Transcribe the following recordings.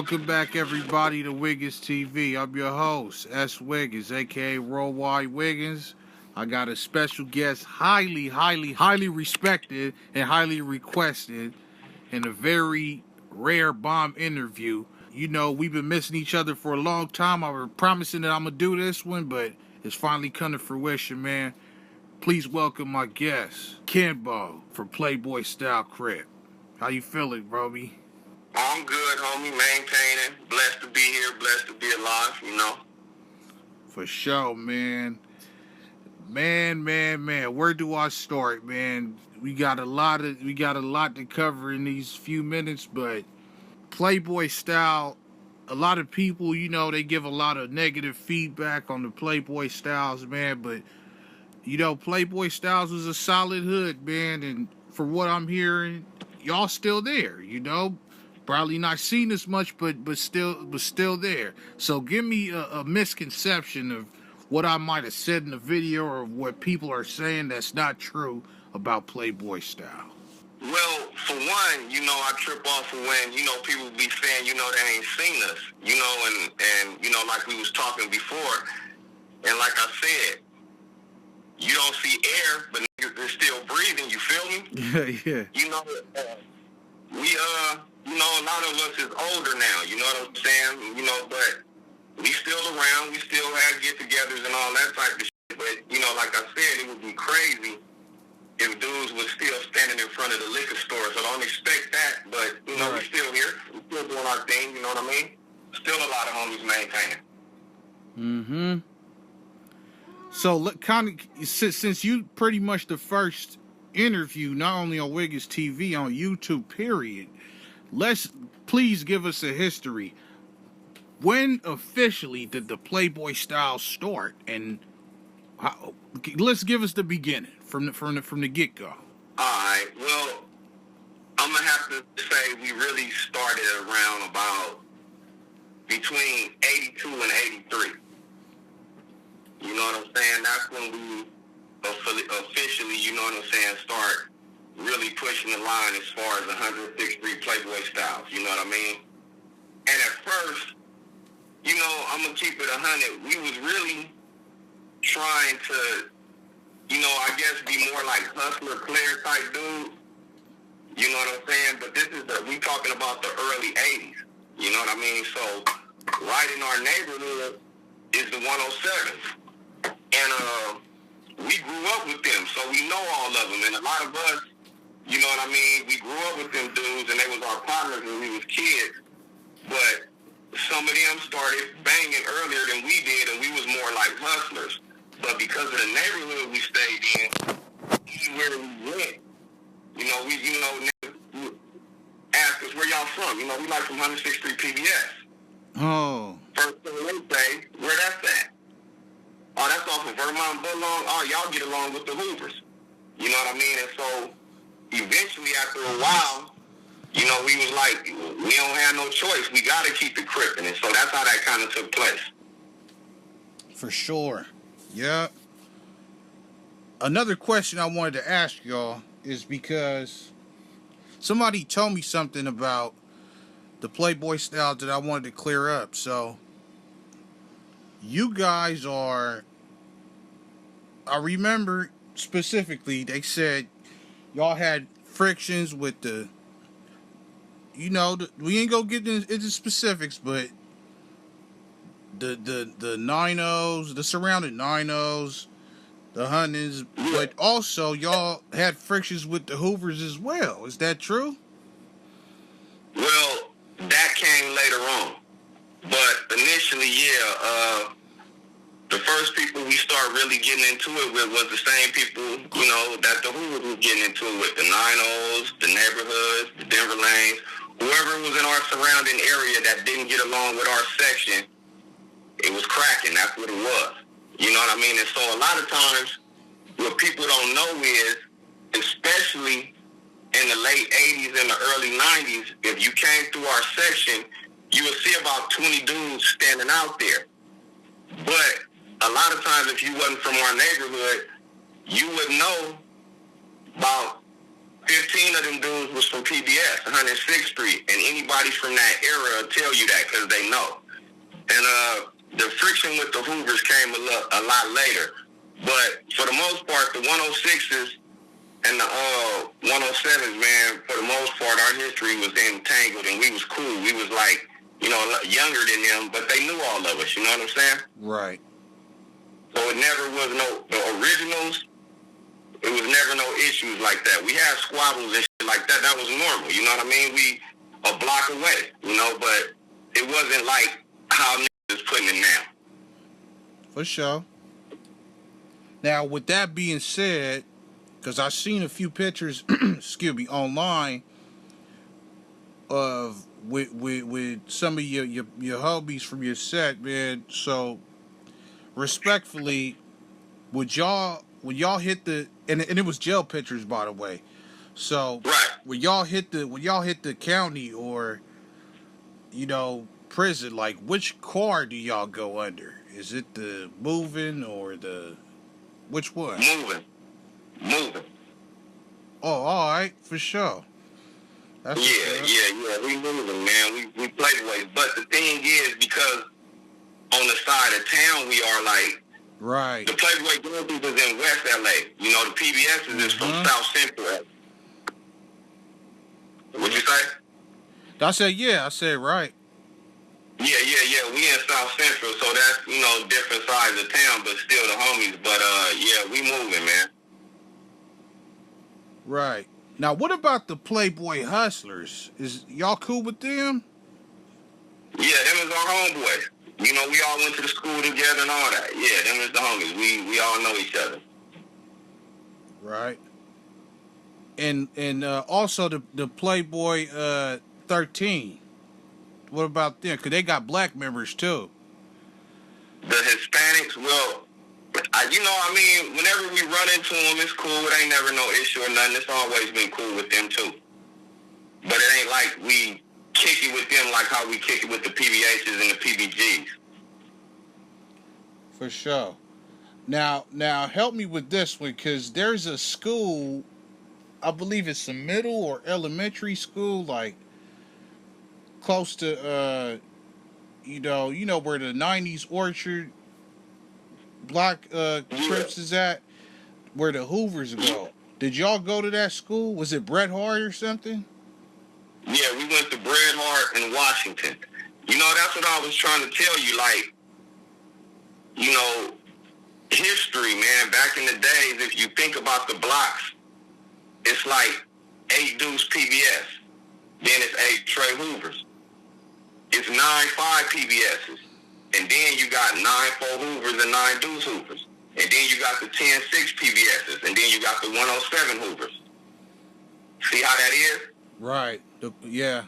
Welcome back, everybody, to WigginsTV. I'm your host, S.Wiggins, a.k.a. Worldwide Wiggins. I got a special guest, highly respected and highly requested, in a very rare bomb interview. You know, we've been missing each other for a long time. I was promising that I'm going to do this one, but it's finally come to fruition, man. Please welcome my guest, Kenbo from PlayBoy Style Crip. How you feeling, Roby? I'm good, homie, maintaining. Blessed to be here, blessed to be alive, you know. For sure, man. Man. Where do I start, man? We got a lot to cover in these few minutes, but PlayBoy Style, a lot of people, you know, they give a lot of negative feedback on the PlayBoy Styles, man, but you know, PlayBoy Styles was a solid hood, man, and for what I'm hearing, y'all still there, you know? Probably not seen as much, but still there. So give me a misconception of what I might have said in the video or what people are saying that's not true about PlayBoy Style. Well, for one, you know, I trip off of when, you know, people be saying, you know, they ain't seen us, you know, and you know, like we was talking before, and like I said, you don't see air, but niggas is still breathing, you feel me? Yeah. You know, you know, a lot of us is older now, you know what I'm saying? You know, but we still around, we still have get-togethers and all that type of shit. But, you know, like I said, it would be crazy if dudes was still standing in front of the liquor store. So don't expect that, but, you know, Right. we still here. We still doing our thing, you know what I mean? Still a lot of homies maintaining. Mm-hmm. So, look, kind of, since you pretty much the first interview, not only on WigginsTV, on YouTube, period, please give us a history. When officially did the PlayBoy Style start, and let's give us the beginning from the get-go. All right, well, I'm going to have to say we really started around about between 82 and 83. You know what I'm saying? That's when we officially, you know what I'm saying, start really pushing the line as far as 106th Street PlayBoy Styles. You know what I mean? And at first, you know, I'm going to keep it 100. We was really trying to, you know, I guess be more like hustler, player type dudes. You know what I'm saying? But this is we talking about the early 80s. You know what I mean? So right in our neighborhood is the 107th. And we grew up with them, so we know all of them. And a lot of us, you know what I mean, we grew up with them dudes, and they was our partners when we was kids. But some of them started banging earlier than we did, and we was more like hustlers. But because of the neighborhood we stayed in, anywhere we went, you know, niggas ask us, where y'all from? You know, we like from 106th Street PBS. Oh. First thing they say, where that's at? Oh, that's off of Vermont Bullong. Oh, y'all get along with the Hoovers. You know what I mean? And so eventually, after a while, you know, we was like, we don't have no choice. We got to keep it crippin'. And so that's how that kind of took place. For sure. Yeah. Another question I wanted to ask y'all is because somebody told me something about the PlayBoy Style that I wanted to clear up. So you guys are, I remember specifically, they said y'all had frictions with the, you know, we ain't gonna get into specifics, but the 9-0s, the surrounding 9-0s, the Huntons, but also y'all had frictions with the Hoovers as well. Is that true? Well, that came later on. But initially, yeah, the first people we started really getting into it with was the same people, you know, that the Hoovers was getting into it with. The 9-0s, the neighborhoods, the Denver lanes, whoever was in our surrounding area that didn't get along with our section, it was cracking. That's what it was. You know what I mean? And so a lot of times, what people don't know is, especially in the late 80s and the early 90s, if you came through our section, you would see about 20 dudes standing out there. But a lot of times, if you wasn't from our neighborhood, you would know about 15 of them dudes was from PBS, 106th Street, and anybody from that era will tell you that because they know. And the friction with the Hoovers came a lot later. But for the most part, the 106s and the 107s, man, for the most part, our history was entangled, and we was cool. We was like, you know, younger than them, but they knew all of us, you know what I'm saying? Right. So it never was the originals, it was never no issues like that. We had squabbles and shit like that. That was normal, you know what I mean? We a block away, you know, but it wasn't like how niggas is putting it now. For sure. Now, with that being said, because I've seen a few pictures, excuse me, online of with some of your hubbies from your set, man. So, respectfully, would y'all hit the and it was jail pictures, by the way. So, right. Would y'all hit the county or, you know, prison? Like, which car do y'all go under? Is it the moving or the which one? Moving. Oh, all right, for sure. That's yeah. We moving, man. We PlayBoys. But the thing is, because on the side of town we are like, right. The PlayBoy Geographic is in West LA. You know, the PBS is from South Central. What'd you say? I said right. Yeah. We in South Central, so that's, you know, different sides of town, but still the homies. But yeah, we moving, man. Right. Now, what about the PlayBoy Hustlers? Is y'all cool with them? Yeah, them is our homeboys. You know, we all went to the school together and all that. Yeah, them is the homies. We all know each other. Right. And also the PlayBoy 13. What about them? Because they got black members too. The Hispanics, well, you know, I mean, whenever we run into them, it's cool. It ain't never no issue or nothing. It's always been cool with them too. But it ain't like we kick it with them like how we kick it with the PBHs and the PBGs. For sure. Now help me with this one, because there's a school, I believe it's a middle or elementary school, like close to you know where the 90s Orchard block Crips is at, where the Hoovers go. Did y'all go to that school? Was it Bret Hart or something? Yeah, we went to Bret Hart in Washington. You know, that's what I was trying to tell you. Like, you know, history, man. Back in the days, if you think about the blocks, it's like 8 Deuce PBS. Then it's 8 Trey Hoovers. It's 9-5 PBSs. And then you got 9-4 Hoovers and 9 Deuce Hoovers. And then you got the 10-6 PBSs. And then you got the 107 Hoovers. See how that is? Right. Yeah,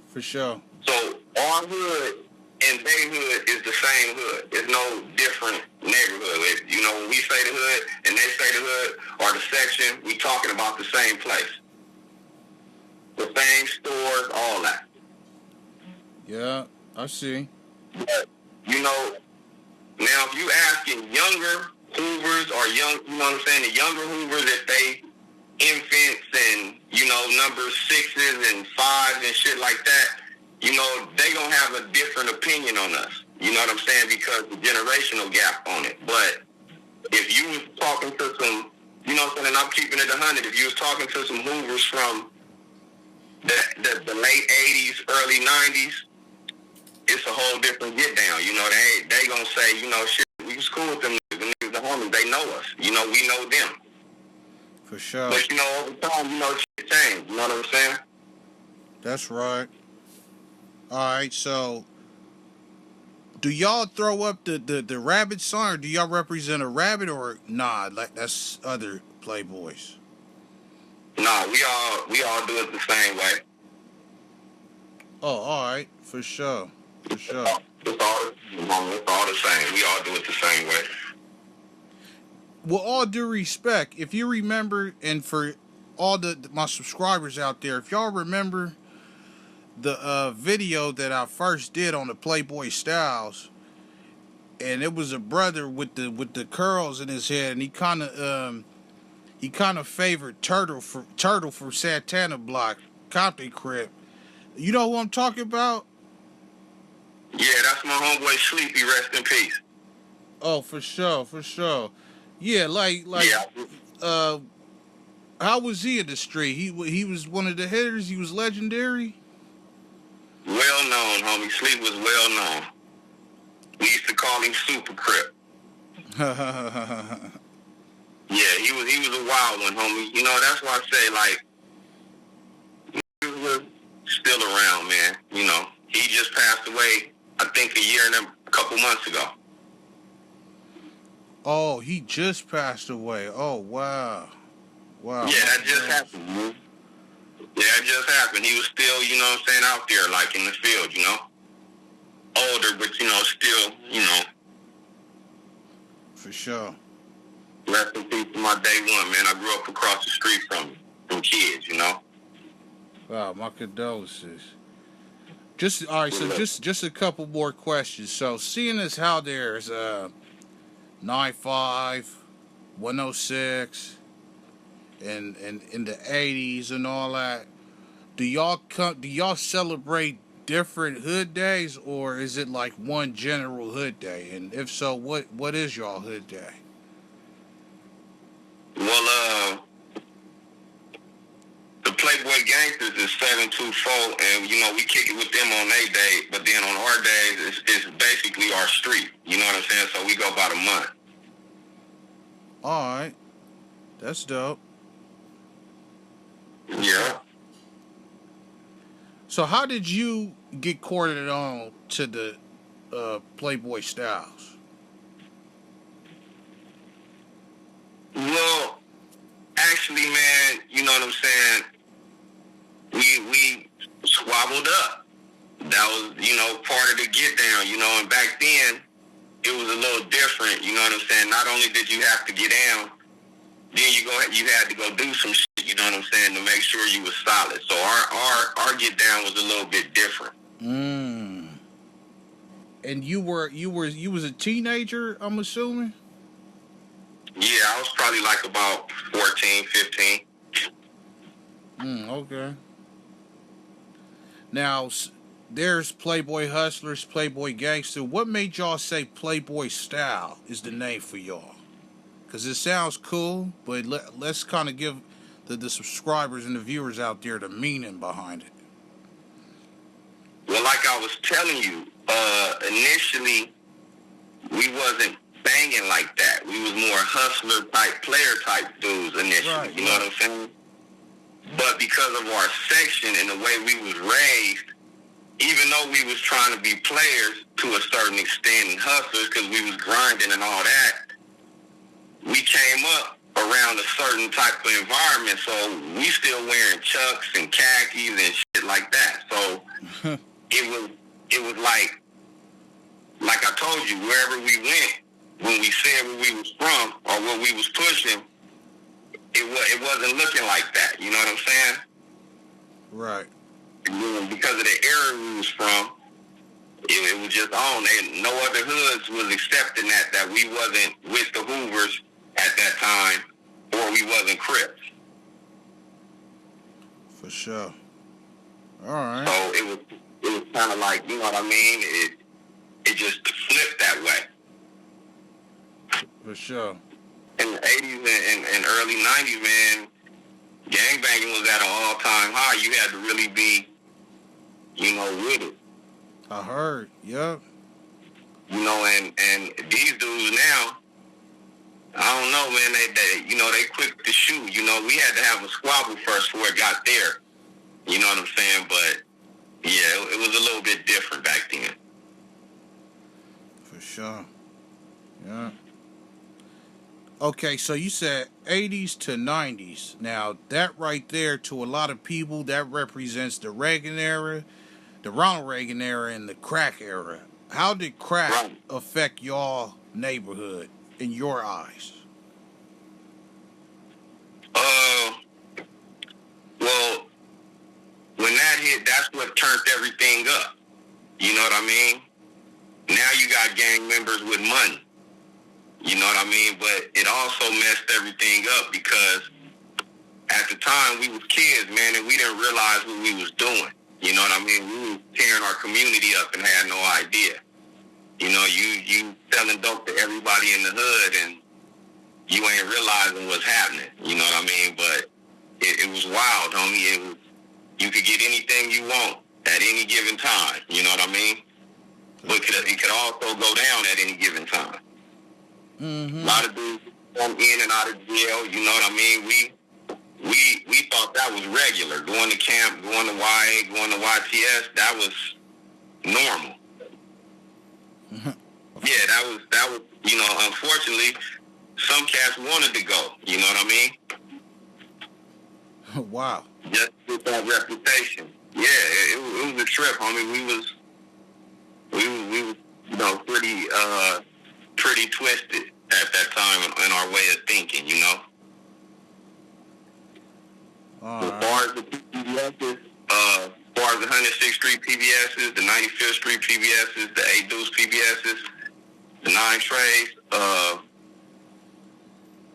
for sure. So our hood and they hood is the same hood. It's no different neighborhood. You know, when we say the hood and they say the hood or the section, we talking about the same place. The same stores, all that. Yeah, I see. But, you know, now if you asking younger Hoovers or young, you know what I'm saying, the younger Hoovers, if they infants and, you know, number 6s and 5s and shit like that, you know, they gonna have a different opinion on us. You know what I'm saying? Because the generational gap on it. But if you was talking to some, you know what I'm saying, and I'm keeping it 100, if you was talking to some Hoovers from the late 80s, early 90s, it's a whole different get down. You know, they gonna say, you know, shit, we was cool with them niggas, the homies, they know us. You know, we know them. For sure. But, you know, over time, you know, shit changed. You know what I'm saying? That's right. All right, so do y'all throw up the rabbit sign, or do y'all represent a rabbit, or nah, like that's other Playboys? Nah, we all do it the same way. Oh, all right, for sure. It's all the same. We all do it the same way. With all due respect, if you remember, and for all my subscribers out there, if y'all remember the video that I first did on the PlayBoy Styles, and it was a brother with the curls in his head, and he he kind of favored Turtle from Santana Block, Compton Crip. You know who I'm talking about? Yeah, that's my homeboy Sleepy. Rest in peace. Oh, for sure, for sure. Yeah, Yeah. how was he in the street? He was one of the hitters. He was legendary. Well known, homie. Sleep was well known. We used to call him Super Crip. Yeah, he was a wild one, homie. You know, that's why I say, like, he was still around, man. You know, he just passed away, I think, a year and a couple months ago. Oh, he just passed away. Oh, wow. Wow. Yeah, that just happened, man. Yeah, it just happened. He was still, you know what I'm saying, out there, like, in the field, you know? Older, but, you know, still, you know. For sure. Rest in peace to my day one, man. I grew up across the street from kids, you know? Wow, my condolences. All right, so just a couple more questions. So, seeing as how there's 95, 106, and in the 80s and all that, do y'all celebrate different hood days, or is it like one general hood day? And if so, what is y'all hood day? Well, the PlayBoy Gangsters is 724, and, you know, we kick it with them on their day, but then on our days, it's basically our street. You know what I'm saying? So we go about a month. All right. That's dope. Yeah. So how did you get courted on to the PlayBoy Styles? Well, actually, man, you know what I'm saying? We squabbled up. That was, you know, part of the get down, you know, and back then it was a little different, you know what I'm saying? Not only did you have to get down, then you had to go do some shit, you know what I'm saying, to make sure you was solid. So our get down was a little bit different. And you was a teenager, I'm assuming? Yeah, I was probably like about 14, 15. Okay. Now, there's Playboy Hustlers, Playboy Gangster. What made y'all say Playboy Style is the name for y'all? Because it sounds cool, but let's kind of give the subscribers and the viewers out there the meaning behind it. Well, like I was telling you, initially, we wasn't banging like that. We was more hustler type, player type dudes initially. Right, you know what I'm saying? But because of our section and the way we was raised, even though we was trying to be players to a certain extent and hustlers because we was grinding and all that, we came up around a certain type of environment, so we still wearing chucks and khakis and shit like that. So it was like I told you, wherever we went, when we said where we was from or what we was pushing, it wasn't looking like that. You know what I'm saying? Right. And because of the area we was from, it was just on. And no other hoods was accepting that we wasn't with the Hoovers at that time, or we wasn't Crips. For sure. All right. So it was kind of like, you know what I mean? It just flipped that way. For sure. In the 80s and early 90s, man, gangbanging was at an all-time high. You had to really be, you know, with it. I heard, yeah. You know, and these dudes now, I don't know, man, they you know, they quick to shoot. You know, we had to have a squabble first before it got there. You know what I'm saying? But, yeah, it was a little bit different back then. For sure. Yeah. Okay, so you said 80s to 90s. Now, that right there, to a lot of people, that represents the Reagan era, the Ronald Reagan era, and the crack era. How did crack affect y'all neighborhood in your eyes? Well, when that hit, that's what turned everything up. You know what I mean? Now you got gang members with money. You know what I mean? But it also messed everything up because at the time we was kids, man, and we didn't realize what we was doing. You know what I mean? We was tearing our community up and had no idea. You know, you selling dope to everybody in the hood, and you ain't realizing what's happening. You know what I mean? But it was wild, homie. It was, you could get anything you want at any given time. You know what I mean? But it could also go down at any given time. Mm-hmm. A lot of dudes come in and out of jail. You know what I mean? We thought that was regular. Going to camp, going to YA, going to YTS, that was normal. Yeah, that was, you know, unfortunately, some cats wanted to go. You know what I mean? Wow. Just with that reputation. Yeah, it was a trip, homie. We was, you know, pretty twisted at that time in our way of thinking, you know. As far as the PBSs, as far as the 106th Street PBSs, the 95th Street PBSs, the 8 Deuce PBSs, the 9 Trays,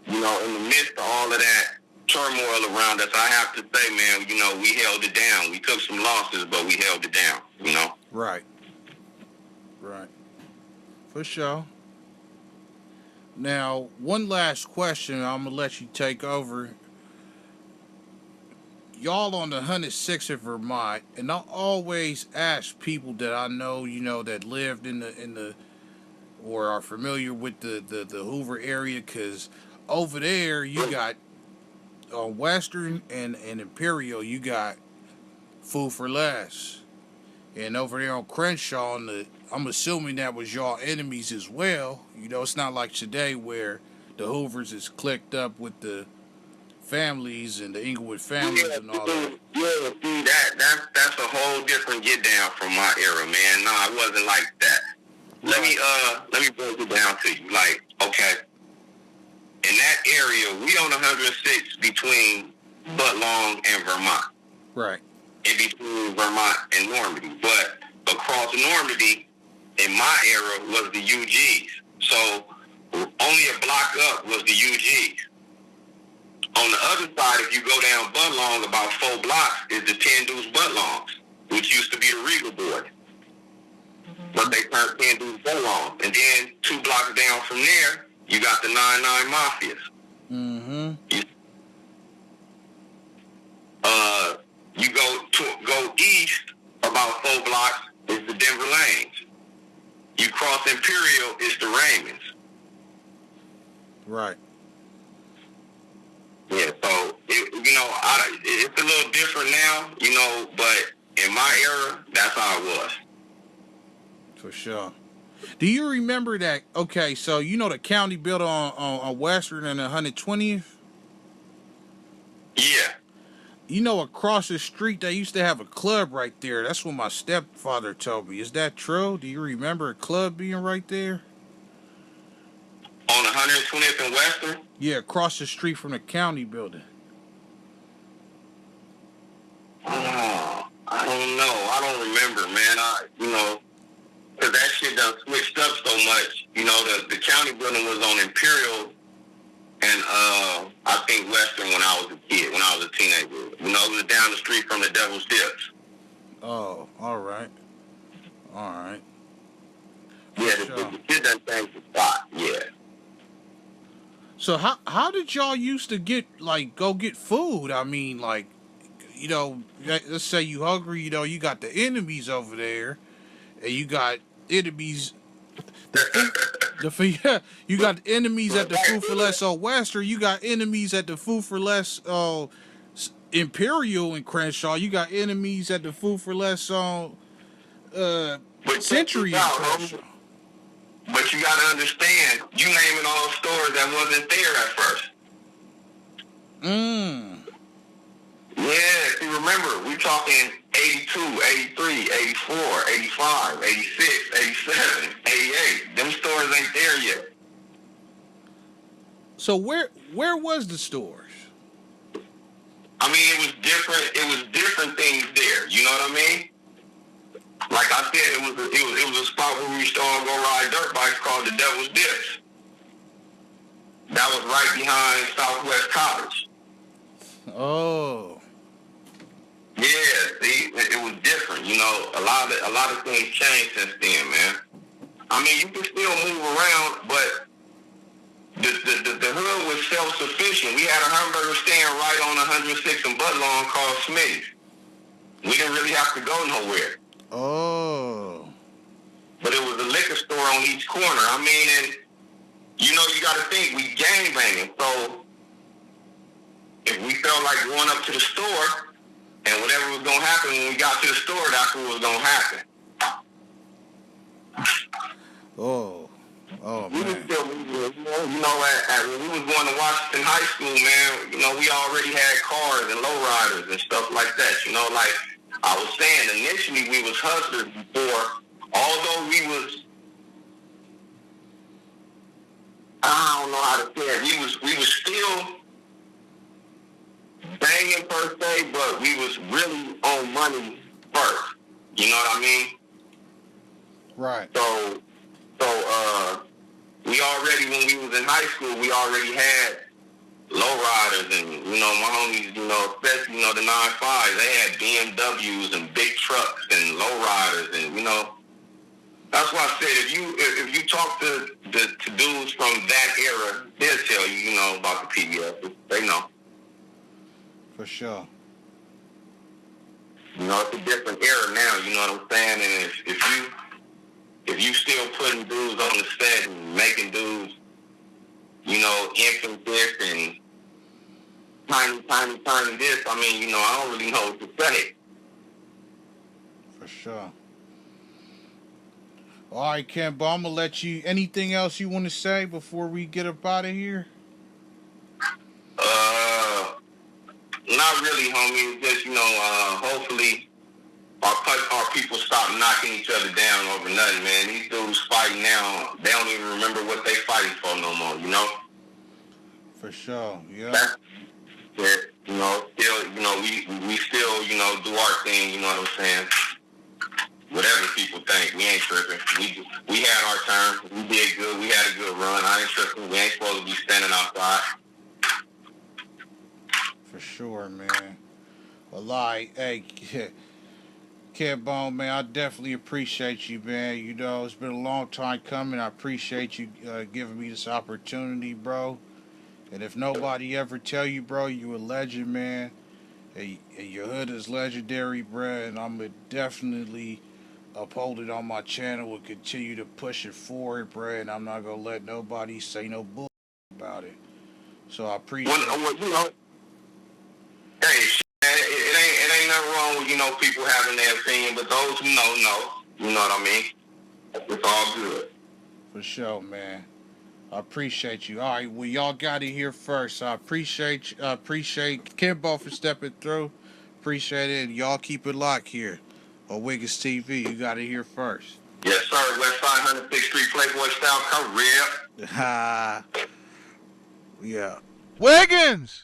you know, in the midst of all of that turmoil around us, I have to say, man, you know, we held it down. We took some losses, but we held it down, you know. Right. Right. For sure. Now, one last question. I'm going to let you take over. Y'all on the 106th in Vermont, and I always ask people that I know, you know, that lived in the or are familiar with the Hoover area, because over there you got on Western and Imperial, you got Food for Less, and over there on Crenshaw, I'm assuming that was y'all enemies as well. You know, it's not like today where the Hoovers is clicked up with the families and the Inglewood families and all that. Yeah, see, that's a whole different get down from my era, man. No, it wasn't like that. Right. Let me break it down to you. Like, okay, in that area, we on 106 between Butlong and Vermont. Right. In between Vermont and Normandy. But across Normandy, in my era, was the UGs. So only a block up was the UGs. On the other side, if you go down Butlong about 4 blocks, is the 10 Deuce Butlongs, which used to be the Regal Boy. But they turned 10 Deuce Butlong. And then 2 blocks down from there, you got the 9-9 Mafias. Mm-hmm. You go east about 4 blocks is the Denver Lanes. You cross Imperial, it's the Raymonds. Right. Yeah, so, it's a little different now, you know, but in my era, that's how it was. For sure. Do you remember that, okay, so you know the county building on Western and 120th? Yeah. You know, across the street, they used to have a club right there. That's what my stepfather told me. Is that true? Do you remember a club being right there? On 120th and Western? Yeah, across the street from the county building. Oh, I don't know. I don't remember, man. Because that shit done switched up so much. You know, the county building was on Imperial and I think Western when I was a kid, when I was a teenager. You know, it was down the street from the Devil's Dips. Oh, all right. All right. Yeah, the shit done changed the spot, yeah. So how did y'all used to go get food? I mean, like, you know, let's say you hungry, you know, you got the enemies over there, and you got enemies. You got enemies at the Food for Less Western. You got enemies at the Food for Less Imperial in Crenshaw. You got enemies at the Food for Less Century in Crenshaw. But you got to understand, you naming all stores that wasn't there at first. Yeah, see, remember, we talking 82, 83, 84, 85, 86, 87, 88. Them stores ain't there yet. So where was the stores? I mean, it was different things there. You know what I mean? Like I said, it was a spot where we used to all go ride dirt bikes called the Devil's Dips. That was right behind Southwest College. Oh. Yeah, see, it was different. You know, a lot of things changed since then, man. I mean, you can still move around, but the hood was self-sufficient. We had a hamburger stand right on 106 and Budlong called Smitty's. We didn't really have to go nowhere. Oh. But it was a liquor store on each corner. I mean, and you know, you got to think, we gang banging. So if we felt like going up to the store and whatever was going to happen when we got to the store, that's what was going to happen. Oh. Oh, we man. Was still, you know, when we was going to Washington High School, man, you know, we already had cars and lowriders and stuff like that. You know, like I was saying, initially we was hustlers before, although we was, I don't know how to say it, we was still banging per se, but we was really on money first. You know what I mean? Right. So we already, when we was in high school, we already had lowriders and, you know, my homies, you know, especially, you know, the 9.5s, they had BMWs and big trucks and lowriders and, you know, that's why I said if you talk to dudes from that era, they'll tell you, you know, about the PBS. They know. For sure. You know, it's a different era now, you know what I'm saying? And if you still putting dudes on the set and making dudes, you know, infant this and tiny this, I mean, you know, I don't really know what to say. For sure. All right, Kemba, I'm going to let you, anything else you want to say before we get up out of here? Not really, homie. Just, you know, hopefully our people stop knocking each other down over nothing, man. These dudes fighting now, they don't even remember what they fighting for no more, you know? For sure, yeah. That's it, you know, still, you know, we still, you know, do our thing, you know what I'm saying? Whatever people think, we ain't tripping. We had our turn. We did good. We had a good run. I ain't tripping. We ain't supposed to be standing outside. For sure, man. Well, like, hey, Kid Bone, man, I definitely appreciate you, man. You know, it's been a long time coming. I appreciate you giving me this opportunity, bro. And if nobody ever tell you, bro, you a legend, man. Hey, your hood is legendary, bro. And I'm going to definitely uphold it on my channel and continue to push it forward, bro. And I'm not going to let nobody say no bull about it. So I appreciate it. Well, you know, hey, it ain't nothing wrong with, you know, people having their opinion, but those who know. You know what I mean? It's all good. For sure, man. I appreciate you. All right, well, y'all got it here first. I appreciate Kimbo for stepping through. Appreciate it. And y'all keep it locked here on WigginsTV. You got it here first. Yes, sir. Westside 106th Street, PlayBoy style career. Ha. Yeah. Wiggins!